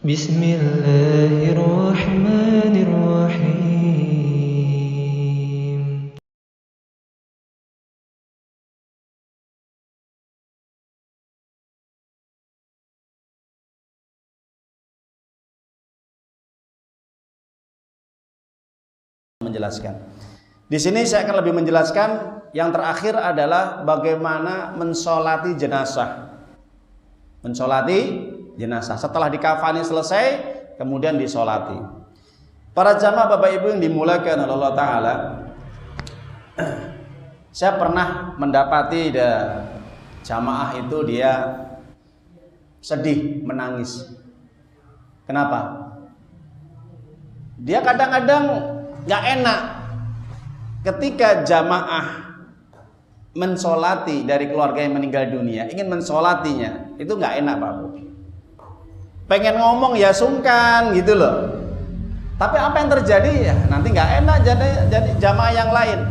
Bismillahirrahmanirrahim. Menjelaskan. Di sini saya akan lebih menjelaskan yang terakhir adalah bagaimana mensolati jenazah. Mensolati jenazah setelah dikafani selesai, kemudian disolati. Para jamaah Bapak Ibu yang dimuliakan oleh Allah Ta'ala, saya pernah mendapati jamaah itu dia sedih, menangis. Kenapa? Dia kadang-kadang gak enak ketika jamaah mensolati dari keluarga yang meninggal dunia, ingin mensolatinya, itu gak enak Pak Bu. Pengen ngomong ya sungkan gitu loh. Tapi apa yang terjadi ya nanti gak enak jadi jamaah yang lain.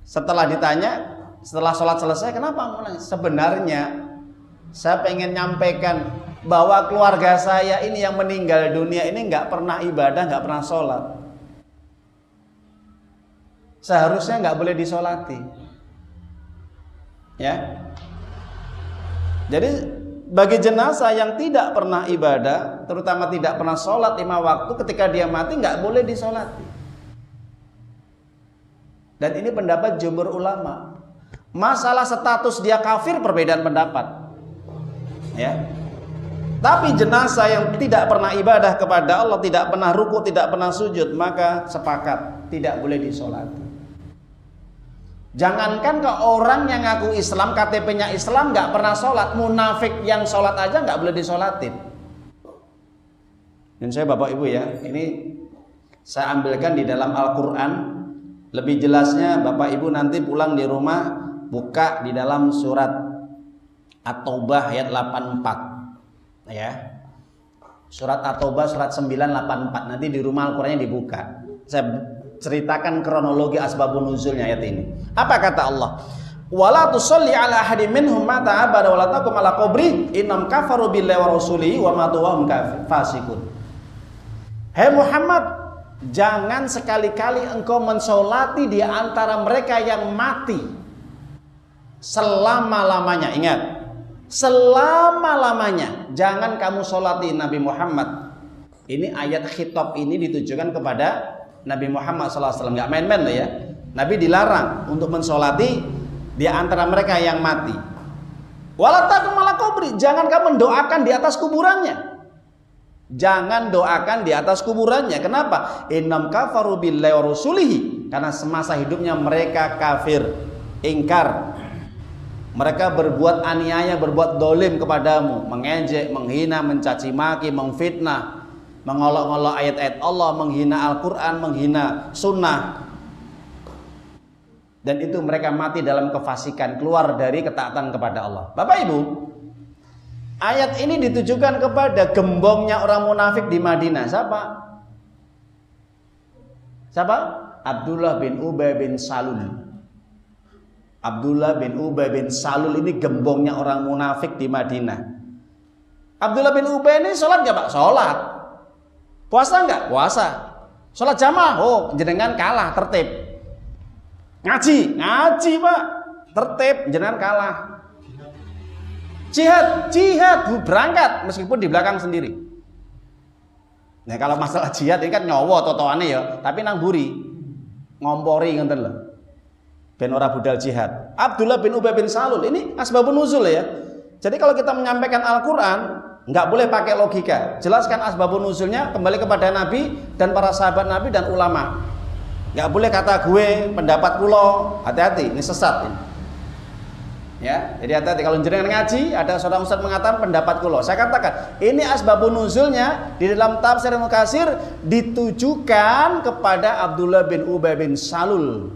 Setelah ditanya, setelah sholat selesai, kenapa menangis? Sebenarnya saya pengen nyampaikan bahwa keluarga saya ini yang meninggal dunia ini gak pernah ibadah, gak pernah sholat. Seharusnya nggak boleh disolati, ya. Jadi bagi jenazah yang tidak pernah ibadah, terutama tidak pernah sholat 5 waktu, ketika dia mati nggak boleh disolati. Dan ini pendapat jumhur ulama. Masalah status dia kafir perbedaan pendapat, ya. Tapi jenazah yang tidak pernah ibadah kepada Allah, tidak pernah ruku, tidak pernah sujud, maka sepakat tidak boleh disolati. Jangankan ke orang yang ngaku Islam, KTP-nya Islam, nggak pernah sholat, munafik yang sholat aja nggak boleh disolatin. Dan saya Bapak Ibu ya, ini saya ambilkan di dalam Al-Quran. Lebih jelasnya Bapak Ibu nanti pulang di rumah, buka di dalam surat At-Taubah ayat 84, ya. Surat At-Taubah surat 984, nanti di rumah Al-Qurannya dibuka. Saya ceritakan kronologi asbabun nuzulnya ayat ini. Apa kata Allah? Wala tusalli ala ahadin minhum mata abada wala taqum ala qabri innam kafaru billahi wa rasulihi wa matu wa hum fasiqun. Hai Muhammad, jangan sekali-kali engkau mensolati di antara mereka yang mati selama-lamanya. Ingat, selama-lamanya jangan kamu solati Nabi Muhammad. Ini ayat khitab ini ditujukan kepada Nabi Muhammad SAW, nggak main-main loh ya. Nabi dilarang untuk mensolati di antara mereka yang mati. Walatakum ala kubri, jangan kamu mendoakan di atas kuburannya. Jangan doakan di atas kuburannya. Kenapa? Innam kafaru billahi wa rasulihi, karena semasa hidupnya mereka kafir, ingkar. Mereka berbuat aniaya, berbuat dolim kepadamu, mengejek, menghina, mencaci maki, memfitnah, mengolok-olok ayat-ayat Allah, menghina Al-Quran, menghina sunnah. Dan itu mereka mati dalam kefasikan, keluar dari ketaatan kepada Allah. Bapak Ibu, ayat ini ditujukan kepada gembongnya orang munafik di Madinah. Siapa? Abdullah bin Ubay bin Salul. Abdullah bin Ubay bin Salul ini gembongnya orang munafik di Madinah. Abdullah bin Ubay ini sholat gak Pak? Sholat. Puasa enggak? Puasa. Sholat jamaah? Oh, jenengan kalah, tertib. Ngaji Pak, tertib, jenengan kalah. Jihad, berangkat meskipun di belakang sendiri. Nah, kalau masalah jihad ini kan nyawa totoane ya, tapi nang buri, ngompori ngenten lho. Ben ora budal jihad. Abdullah bin Ubay bin Salul ini asbabun nuzul ya. Jadi kalau kita menyampaikan Al-Qur'an, nggak boleh pakai logika. Jelaskan asbabun nuzulnya, kembali kepada Nabi dan para sahabat Nabi dan ulama. Nggak boleh kata gue, pendapat kulo. Hati-hati, ini sesat ini. Ya, jadi hati-hati kalau jenengan ngaji, ada seorang ustaz mengatakan pendapat kulo. Saya katakan, ini asbabun nuzulnya di dalam tafsir Ibnu Katsir ditujukan kepada Abdullah bin Ubay bin Salul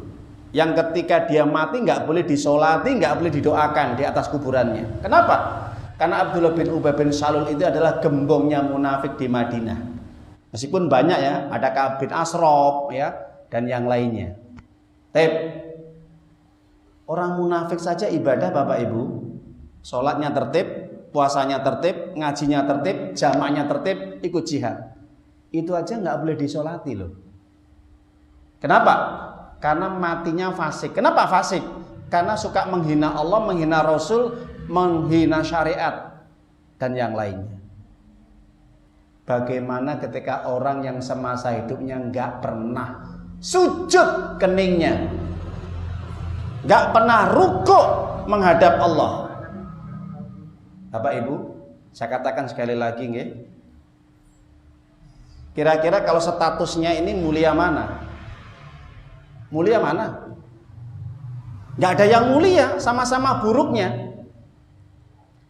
yang ketika dia mati nggak boleh disolati, nggak boleh didoakan di atas kuburannya. Kenapa? Karena Abdullah bin Ubay bin Salul itu adalah gembongnya munafik di Madinah. Meskipun banyak ya, ada Ka'ab bin Ashraf ya dan yang lainnya. Orang munafik saja ibadah Bapak Ibu, sholatnya tertib, puasanya tertib, ngajinya tertib, jamaahnya tertib, ikut jihad. Itu aja nggak boleh disolati loh. Kenapa? Karena matinya fasik. Kenapa fasik? Karena suka menghina Allah, menghina Rasul, menghina syariat dan yang lainnya. Bagaimana ketika orang yang semasa hidupnya nggak pernah sujud keningnya, nggak pernah rukuk menghadap Allah. Bapak Ibu, saya katakan sekali lagi, nggih. Kira-kira kalau statusnya ini mulia mana? Mulia mana? Nggak ada yang mulia, sama-sama buruknya.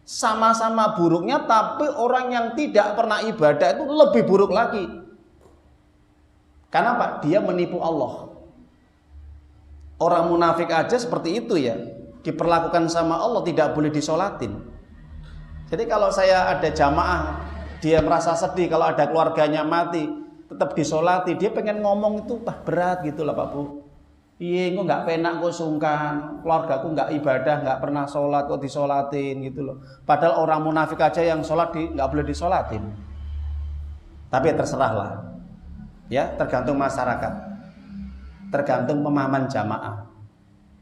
Sama-sama buruknya, tapi orang yang tidak pernah ibadah itu lebih buruk lagi. Karena Pak, dia menipu Allah. Orang munafik aja seperti itu ya, diperlakukan sama Allah tidak boleh disolatin. Jadi kalau saya ada jamaah, dia merasa sedih kalau ada keluarganya mati, tetap disolati, dia pengen ngomong itu berat gitu lah Pak Bu. Iya, kok nggak penak, kok sungkan, keluargaku nggak ibadah, nggak pernah sholat, kok disolatin gitu loh. Padahal orang munafik aja yang sholat nggak boleh disolatin. Tapi ya terserah lah, ya tergantung masyarakat, tergantung pemahaman jamaah.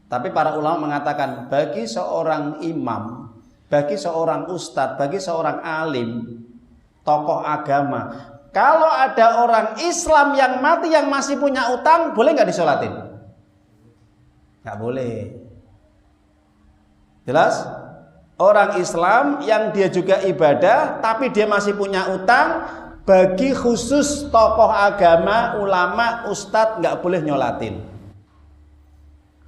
Tapi para ulama mengatakan bagi seorang imam, bagi seorang ustadz, bagi seorang alim, tokoh agama, kalau ada orang Islam yang mati yang masih punya utang, boleh nggak disolatin? Nggak boleh. Jelas? Orang Islam yang dia juga ibadah tapi dia masih punya utang, bagi khusus tokoh agama, ulama, ustadz nggak boleh nyolatin.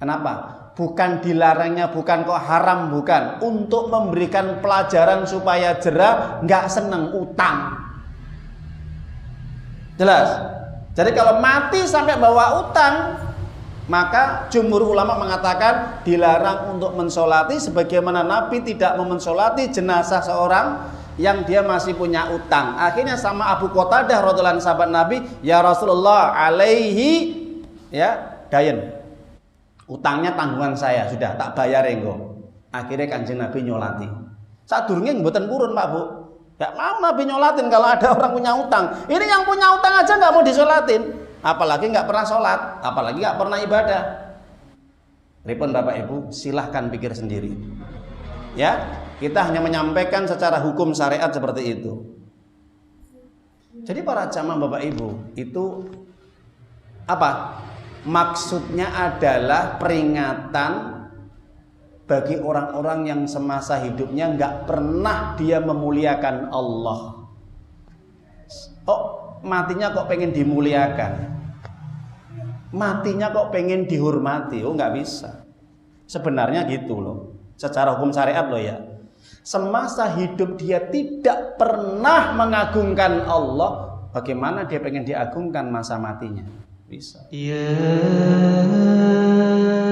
Kenapa? Bukan dilarangnya, bukan kok haram, bukan. Untuk memberikan pelajaran supaya jerah, nggak seneng utang. Jelas? Jadi kalau mati sampai bawa utang, maka jumhur ulama mengatakan dilarang untuk mensolati, sebagaimana Nabi tidak mensolati jenazah seorang yang dia masih punya utang. Akhirnya sama Abu Qatadah radhiyallahu anhu, sahabat Nabi, ya Rasulullah, alaihi ya dayen, utangnya tanggungan saya, sudah tak bayar engko. Akhirnya Kanjeng Nabi nyolati. Sadurunge mboten purun Pak Bu, gak mau Nabi nyolatin kalau ada orang punya utang. Ini yang punya utang aja nggak mau disolatin, apalagi nggak pernah sholat, apalagi nggak pernah ibadah. Ripun Bapak Ibu, silahkan pikir sendiri. Ya, kita hanya menyampaikan secara hukum syariat seperti itu. Jadi para jamaah Bapak Ibu, itu apa? Maksudnya adalah peringatan bagi orang-orang yang semasa hidupnya nggak pernah dia memuliakan Allah. Oh, matinya kok pengen dimuliakan, matinya kok pengen dihormati. Oh, nggak bisa. Sebenarnya gitu loh, secara hukum syariat loh ya. Semasa hidup dia tidak pernah mengagungkan Allah, bagaimana dia pengen diagungkan masa matinya? Bisa. Ya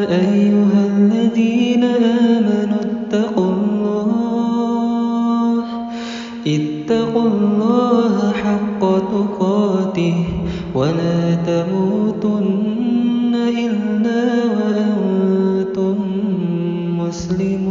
ayyuhalladzina amanu ittaqullaha haqqa tuqatih wa la tamutunna illa wa antum muslimun.